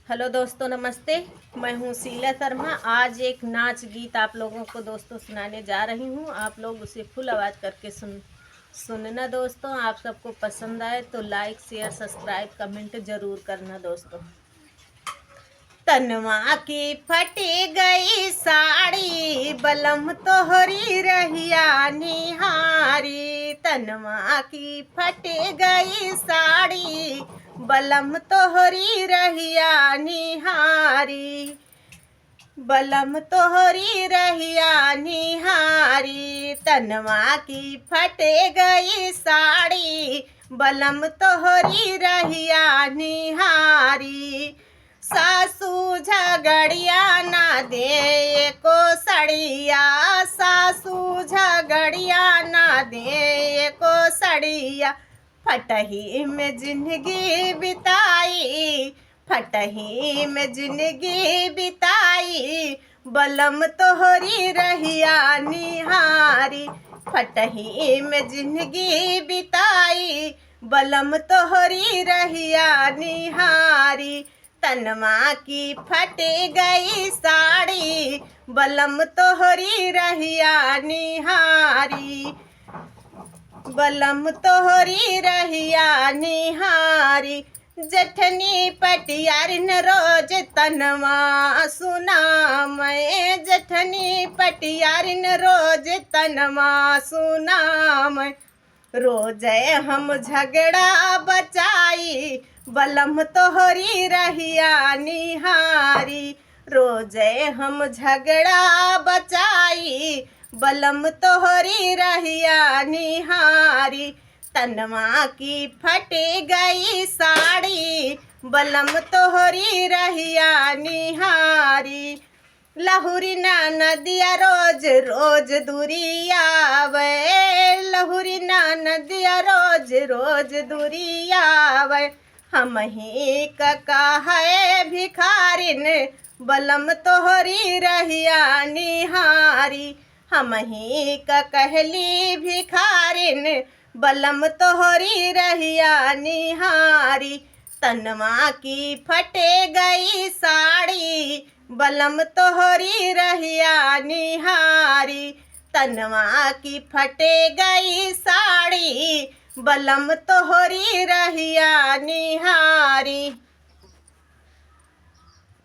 Hello दोस्तों, नमस्ते। मैं हूँ शीला शर्मा। आज एक नाच गीत आप लोगों को दोस्तों सुनाने जा रही हूँ। आप लोग उसे फुल आवाज़ करके सुनना दोस्तों। आप सबको पसंद आए तो लाइक, शेयर, सब्सक्राइब, कमेंट ज़रूर करना दोस्तों। तनवा की फटी गई साड़ी, बलम तोहरी रहिया निहारी। तनवा की फटी गई साड़ी, बलम तोहरी रहिया निहारी। बलम तोहरी रहिया निहारी। तनवा की फटे गई साड़ी, बलम तोहरी रहिया निहारी। सासू झगड़िया ना दे को सड़िया, सासू झगड़िया ना दे को सड़िया। फटही में जिंदगी बिताई, फटही में जिंदगी बिताई, बलम तोहरी रहिया निहारी। फटही में जिंदगी बिताई, बलम तोहरी रहिया निहारी। तनवा की फटी गई साड़ी, बलम तोहरी रहिया निहारी। बलम तोहरी रहिया निहारी। जठनी पटियारिन रोज तनवा सुना मैं, जठनी पटियारिन रोज तनवा सुना मैं। रोज हम झगड़ा बचाई, बलम तोहरी रहिया निहारी। रोज हम झगड़ा बचाई, बलम तोहरी रहिया निहारी। तनवा की फटी गई साड़ी, बलम तोहरी रहिया निहारी। लहुरी ना नदिया रोज रोज दुरियावे, लहुरी ना नदिया रोज रोज दुरियावे। हम ही का है भिखारिन, बलम तोहरी रहिया निहारी। हम ही का कहली भिखारिन, बलम तोहरी रहिया निहारी। तनवा की फटे गई साड़ी, बलम तोहरी रहिया निहारी। तनवा की फटे गई साड़ी, बलम तोहरी रहिया निहारी।